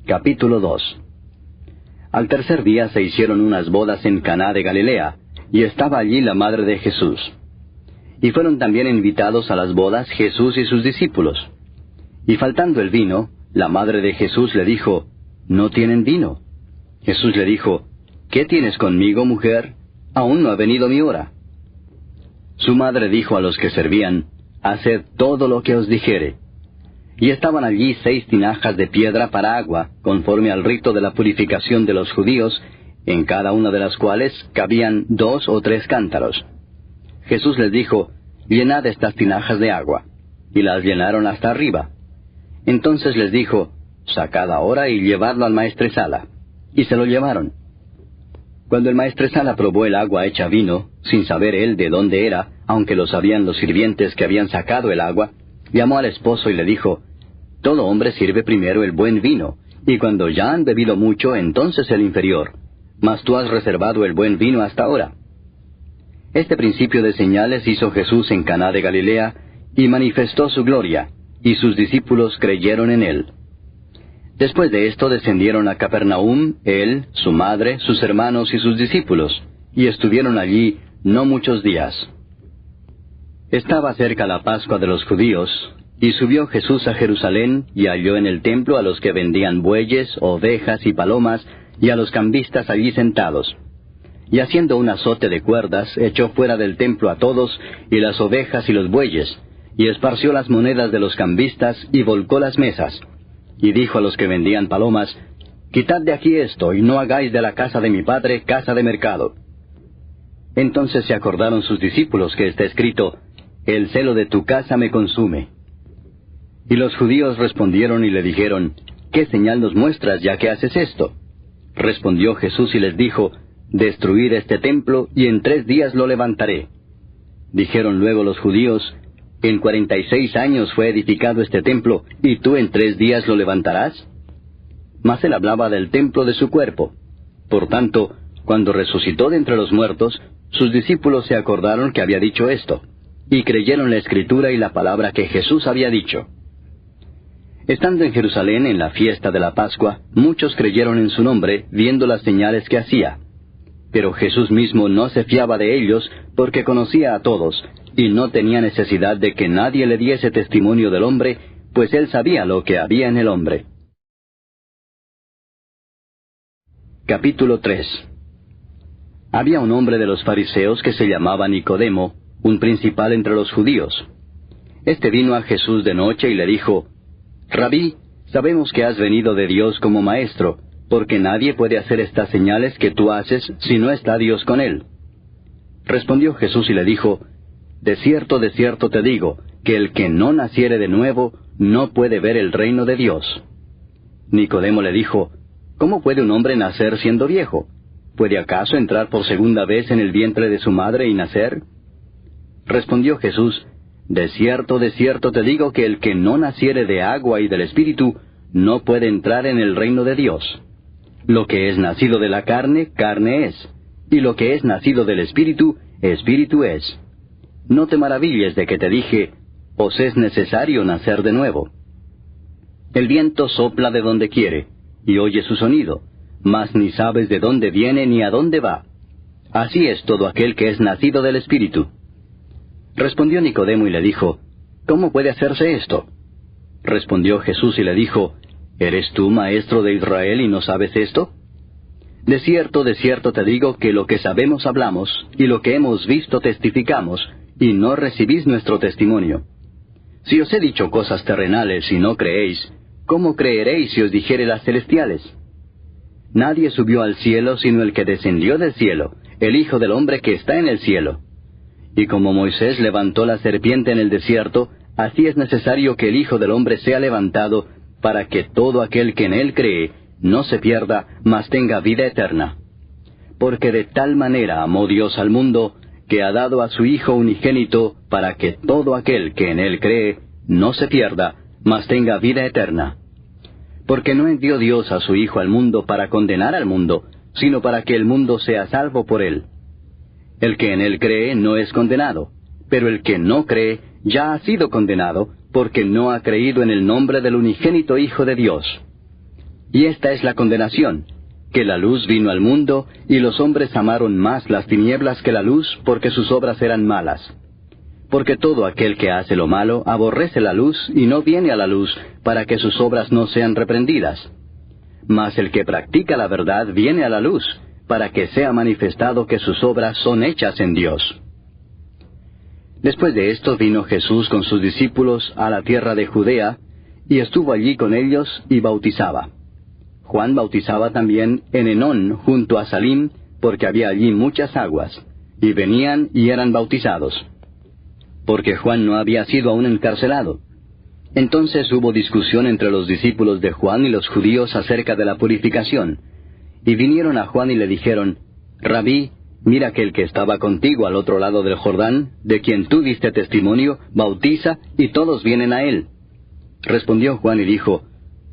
Capítulo 2. Al tercer día se hicieron unas bodas en Caná de Galilea, y estaba allí la madre de Jesús. Y fueron también invitados a las bodas Jesús y sus discípulos. Y faltando el vino, la madre de Jesús le dijo, «¿No tienen vino?» Jesús le dijo, «¿Qué tienes conmigo, mujer? Aún no ha venido mi hora». Su madre dijo a los que servían, «Haced todo lo que os dijere». Y estaban allí 6 tinajas de piedra para agua, conforme al rito de la purificación de los judíos, en cada una de las cuales cabían 2 o 3 cántaros. Jesús les dijo, «Llenad estas tinajas de agua». Y las llenaron hasta arriba. Entonces les dijo, «Sacad ahora y llevadlo al maestresala». Y se lo llevaron. Cuando el maestresala probó el agua hecha vino, sin saber él de dónde era, aunque lo sabían los sirvientes que habían sacado el agua, llamó al esposo y le dijo, «Todo hombre sirve primero el buen vino, y cuando ya han bebido mucho, entonces el inferior. Mas tú has reservado el buen vino hasta ahora». Este principio de señales hizo Jesús en Caná de Galilea, y manifestó su gloria, y sus discípulos creyeron en él. Después de esto descendieron a Capernaum, él, su madre, sus hermanos y sus discípulos, y estuvieron allí no muchos días. Estaba cerca la Pascua de los judíos, y subió Jesús a Jerusalén, y halló en el templo a los que vendían bueyes, ovejas y palomas, y a los cambistas allí sentados. Y haciendo un azote de cuerdas, echó fuera del templo a todos, y las ovejas y los bueyes, y esparció las monedas de los cambistas, y volcó las mesas. Y dijo a los que vendían palomas, «Quitad de aquí esto, y no hagáis de la casa de mi padre casa de mercado». Entonces se acordaron sus discípulos que está escrito, «El celo de tu casa me consume». Y los judíos respondieron y le dijeron, «¿Qué señal nos muestras ya que haces esto?» Respondió Jesús y les dijo, «Destruid este templo, y en 3 días lo levantaré». Dijeron luego los judíos, «En 46 años fue edificado este templo, ¿y tú en 3 días lo levantarás?» Mas él hablaba del templo de su cuerpo. Por tanto, cuando resucitó de entre los muertos, sus discípulos se acordaron que había dicho esto, y creyeron la Escritura y la palabra que Jesús había dicho. Estando en Jerusalén en la fiesta de la Pascua, muchos creyeron en su nombre, viendo las señales que hacía. Pero Jesús mismo no se fiaba de ellos, porque conocía a todos, y no tenía necesidad de que nadie le diese testimonio del hombre, pues él sabía lo que había en el hombre. Capítulo 3. Había un hombre de los fariseos que se llamaba Nicodemo, un principal entre los judíos. Este vino a Jesús de noche y le dijo, «Rabí, sabemos que has venido de Dios como maestro, porque nadie puede hacer estas señales que tú haces si no está Dios con él». Respondió Jesús y le dijo, de cierto te digo, que el que no naciere de nuevo, no puede ver el reino de Dios. Nicodemo le dijo, ¿cómo puede un hombre nacer siendo viejo? ¿Puede acaso entrar por segunda vez en el vientre de su madre y nacer? Respondió Jesús, de cierto te digo que el que no naciere de agua y del Espíritu, no puede entrar en el reino de Dios. Lo que es nacido de la carne, carne es, y lo que es nacido del Espíritu, Espíritu es. No te maravilles de que te dije, os es necesario nacer de nuevo. El viento sopla de donde quiere, y oye su sonido, mas ni sabes de dónde viene ni a dónde va. Así es todo aquel que es nacido del Espíritu. Respondió Nicodemo y le dijo, ¿cómo puede hacerse esto? Respondió Jesús y le dijo, ¿eres tú maestro de Israel y no sabes esto? De cierto te digo que lo que sabemos hablamos, y lo que hemos visto testificamos, y no recibís nuestro testimonio. Si os he dicho cosas terrenales y no creéis, ¿cómo creeréis si os dijere las celestiales? Nadie subió al cielo sino el que descendió del cielo, el Hijo del Hombre que está en el cielo. Y como Moisés levantó la serpiente en el desierto, así es necesario que el Hijo del Hombre sea levantado, para que todo aquel que en él cree no se pierda, mas tenga vida eterna. Porque de tal manera amó Dios al mundo, que ha dado a su Hijo unigénito, para que todo aquel que en él cree no se pierda, mas tenga vida eterna. Porque no envió Dios a su Hijo al mundo para condenar al mundo, sino para que el mundo sea salvo por él. El que en él cree no es condenado, pero el que no cree ya ha sido condenado, porque no ha creído en el nombre del unigénito Hijo de Dios. Y esta es la condenación, que la luz vino al mundo, y los hombres amaron más las tinieblas que la luz, porque sus obras eran malas. Porque todo aquel que hace lo malo aborrece la luz, y no viene a la luz, para que sus obras no sean reprendidas. Mas el que practica la verdad viene a la luz, para que sea manifestado que sus obras son hechas en Dios. Después de esto vino Jesús con sus discípulos a la tierra de Judea, y estuvo allí con ellos y bautizaba. Juan bautizaba también en Enón, junto a Salim, porque había allí muchas aguas, y venían y eran bautizados. Porque Juan no había sido aún encarcelado. Entonces hubo discusión entre los discípulos de Juan y los judíos acerca de la purificación. Y vinieron a Juan y le dijeron, Rabí, mira que el que estaba contigo al otro lado del Jordán, de quien tú diste testimonio, bautiza, y todos vienen a él. Respondió Juan y dijo,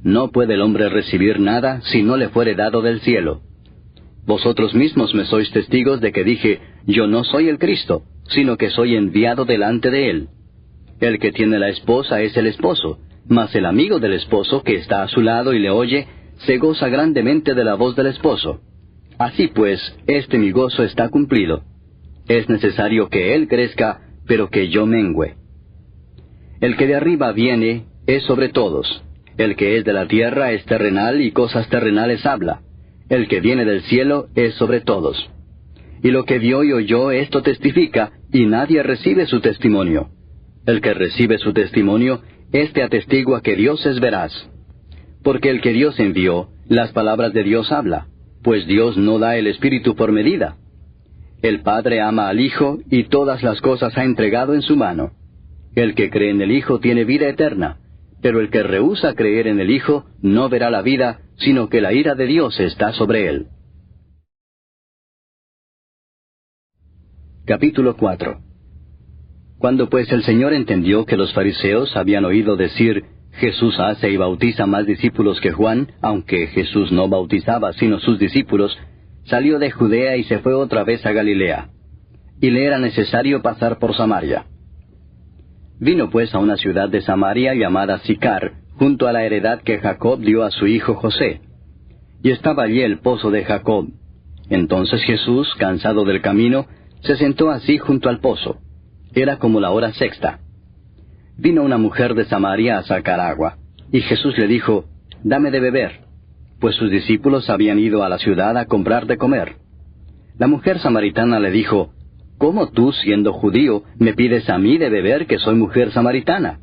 No puede el hombre recibir nada si no le fuere dado del cielo. Vosotros mismos me sois testigos de que dije, Yo no soy el Cristo, sino que soy enviado delante de él. El que tiene la esposa es el esposo, mas el amigo del esposo que está a su lado y le oye, se goza grandemente de la voz del esposo. Así pues, mi gozo está cumplido. Es necesario que él crezca, pero que yo mengüe. El que de arriba viene es sobre todos. El que es de la tierra es terrenal y cosas terrenales habla. El que viene del cielo es sobre todos. Y lo que vio y oyó esto testifica, y nadie recibe su testimonio. El que recibe su testimonio, éste atestigua que Dios es veraz. Porque el que Dios envió, las palabras de Dios habla, pues Dios no da el Espíritu por medida. El Padre ama al Hijo, y todas las cosas ha entregado en su mano. El que cree en el Hijo tiene vida eterna, pero el que rehúsa creer en el Hijo no verá la vida, sino que la ira de Dios está sobre él. Capítulo 4. Cuando pues el Señor entendió que los fariseos habían oído decir, Jesús hace y bautiza más discípulos que Juan, aunque Jesús no bautizaba sino sus discípulos, salió de Judea y se fue otra vez a Galilea. Y le era necesario pasar por Samaria. Vino pues a una ciudad de Samaria llamada Sicar, junto a la heredad que Jacob dio a su hijo José. Y estaba allí el pozo de Jacob. Entonces Jesús, cansado del camino, se sentó así junto al pozo. Era como la hora sexta. Vino una mujer de Samaria a sacar agua, y Jesús le dijo, Dame de beber, pues sus discípulos habían ido a la ciudad a comprar de comer. La mujer samaritana le dijo, ¿Cómo tú, siendo judío, me pides a mí de beber que soy mujer samaritana?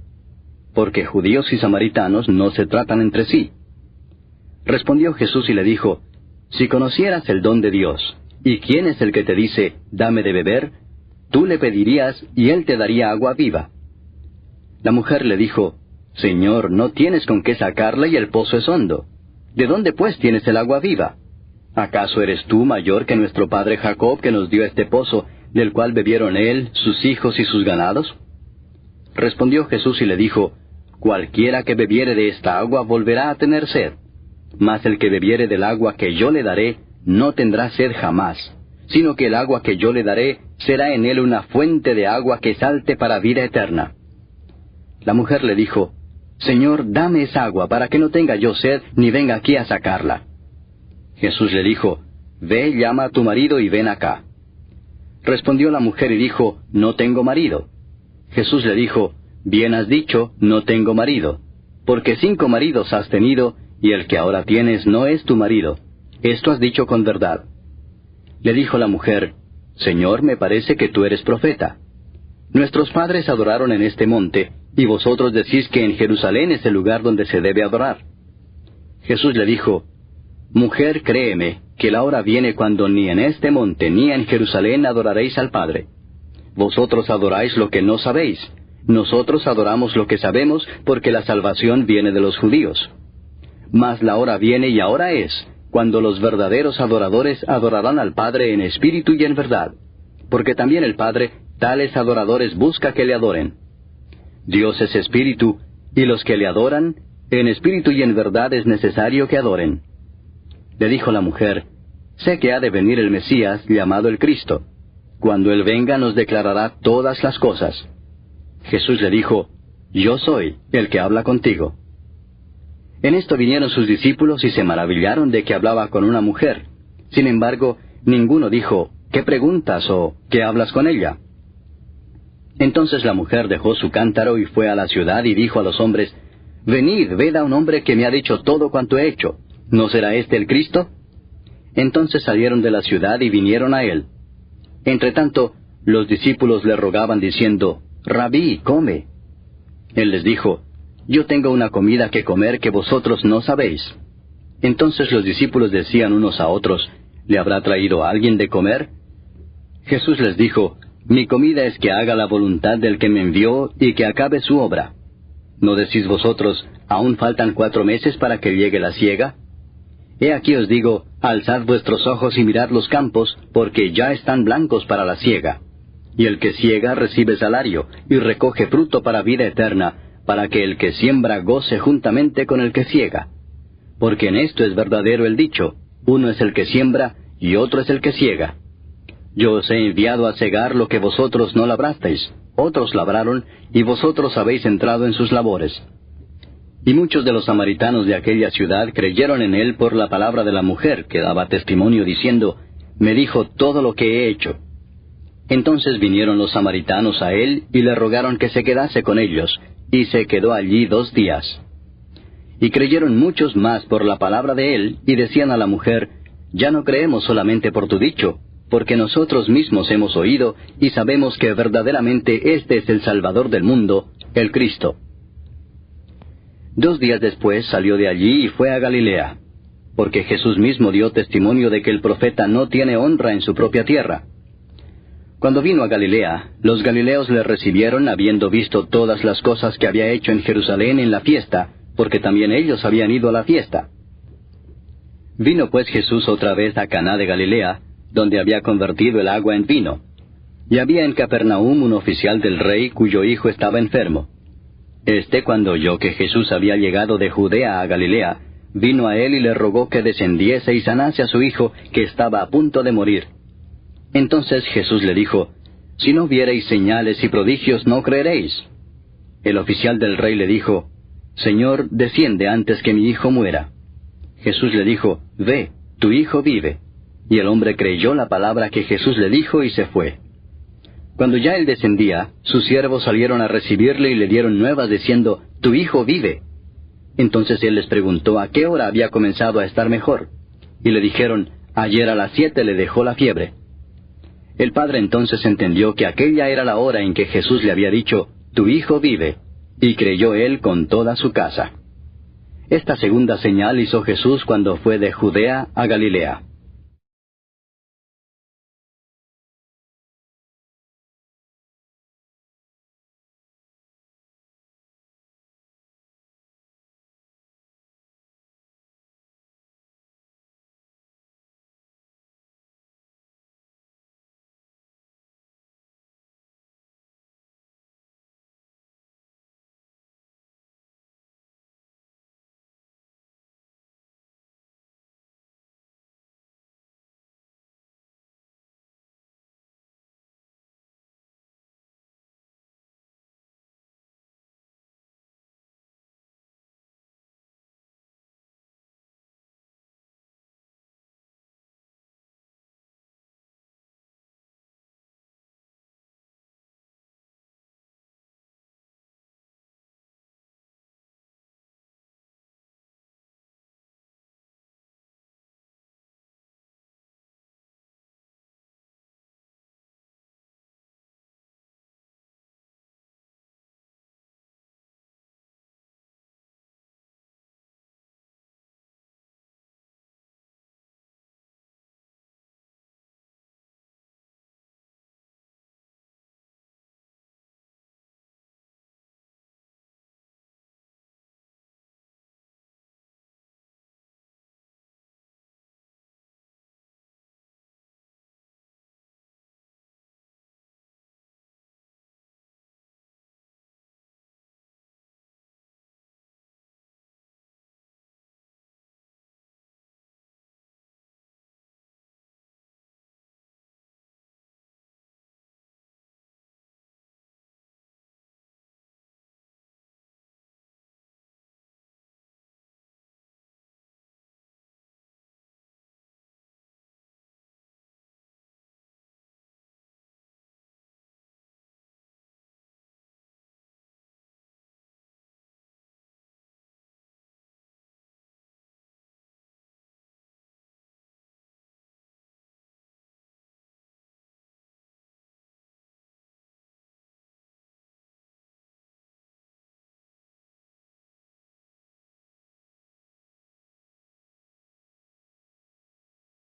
Porque judíos y samaritanos no se tratan entre sí. Respondió Jesús y le dijo, Si conocieras el don de Dios, ¿y quién es el que te dice, Dame de beber? Tú le pedirías, y él te daría agua viva. La mujer le dijo, Señor, no tienes con qué sacarla y el pozo es hondo. ¿De dónde pues tienes el agua viva? ¿Acaso eres tú mayor que nuestro padre Jacob, que nos dio este pozo, del cual bebieron él, sus hijos y sus ganados? Respondió Jesús y le dijo, Cualquiera que bebiere de esta agua volverá a tener sed. Mas el que bebiere del agua que yo le daré, no tendrá sed jamás, sino que el agua que yo le daré será en él una fuente de agua que salte para vida eterna. La mujer le dijo, Señor, dame esa agua para que no tenga yo sed ni venga aquí a sacarla. Jesús le dijo, Ve, llama a tu marido y ven acá. Respondió la mujer y dijo, No tengo marido. Jesús le dijo, Bien has dicho, no tengo marido, porque 5 maridos has tenido, y el que ahora tienes no es tu marido. Esto has dicho con verdad. Le dijo la mujer, Señor, me parece que tú eres profeta. Nuestros padres adoraron en este monte, y vosotros decís que en Jerusalén es el lugar donde se debe adorar. Jesús le dijo, Mujer, créeme, que la hora viene cuando ni en este monte ni en Jerusalén adoraréis al Padre. Vosotros adoráis lo que no sabéis. Nosotros adoramos lo que sabemos, porque la salvación viene de los judíos. Mas la hora viene y ahora es, cuando los verdaderos adoradores adorarán al Padre en espíritu y en verdad, porque también el Padre tales adoradores busca que le adoren. Dios es espíritu, y los que le adoran, en espíritu y en verdad es necesario que adoren. Le dijo la mujer, Sé que ha de venir el Mesías, llamado el Cristo. Cuando Él venga nos declarará todas las cosas. Jesús le dijo, Yo soy el que habla contigo. En esto vinieron sus discípulos y se maravillaron de que hablaba con una mujer. Sin embargo, ninguno dijo, ¿qué preguntas o qué hablas con ella? Entonces la mujer dejó su cántaro y fue a la ciudad y dijo a los hombres, Venid, ved a un hombre que me ha dicho todo cuanto he hecho. ¿No será este el Cristo? Entonces salieron de la ciudad y vinieron a él. Entretanto, los discípulos le rogaban diciendo, Rabí, come. Él les dijo, Yo tengo una comida que comer que vosotros no sabéis. Entonces los discípulos decían unos a otros, ¿le habrá traído alguien de comer? Jesús les dijo, Mi comida es que haga la voluntad del que me envió y que acabe su obra. ¿No decís vosotros, aún faltan 4 meses para que llegue la siega? He aquí os digo, alzad vuestros ojos y mirad los campos, porque ya están blancos para la siega. Y el que siega recibe salario, y recoge fruto para vida eterna, para que el que siembra goce juntamente con el que siega. Porque en esto es verdadero el dicho, uno es el que siembra, y otro es el que siega. Yo os he enviado a segar lo que vosotros no labrasteis, otros labraron, y vosotros habéis entrado en sus labores. Y muchos de los samaritanos de aquella ciudad creyeron en él por la palabra de la mujer, que daba testimonio diciendo, Me dijo todo lo que he hecho. Entonces vinieron los samaritanos a él, y le rogaron que se quedase con ellos, y se quedó allí 2 días. Y creyeron muchos más por la palabra de él, y decían a la mujer, Ya no creemos solamente por tu dicho, porque nosotros mismos hemos oído, y sabemos que verdaderamente este es el Salvador del mundo, el Cristo. 2 días después salió de allí y fue a Galilea, porque Jesús mismo dio testimonio de que el profeta no tiene honra en su propia tierra. Cuando vino a Galilea, los galileos le recibieron habiendo visto todas las cosas que había hecho en Jerusalén en la fiesta, porque también ellos habían ido a la fiesta. Vino pues Jesús otra vez a Caná de Galilea, donde había convertido el agua en vino. Y había en Capernaum un oficial del rey cuyo hijo estaba enfermo. Cuando oyó que Jesús había llegado de Judea a Galilea, vino a él y le rogó que descendiese y sanase a su hijo, que estaba a punto de morir. Entonces Jesús le dijo, Si no viereis señales y prodigios, no creeréis. El oficial del rey le dijo, Señor, desciende antes que mi hijo muera. Jesús le dijo, Ve, tu hijo vive. Y el hombre creyó la palabra que Jesús le dijo y se fue. Cuando ya él descendía, sus siervos salieron a recibirle y le dieron nuevas diciendo, Tu hijo vive. Entonces él les preguntó a qué hora había comenzado a estar mejor. Y le dijeron, Ayer a las 7 le dejó la fiebre. El padre entonces entendió que aquella era la hora en que Jesús le había dicho, Tu hijo vive, y creyó él con toda su casa. Esta segunda señal hizo Jesús cuando fue de Judea a Galilea.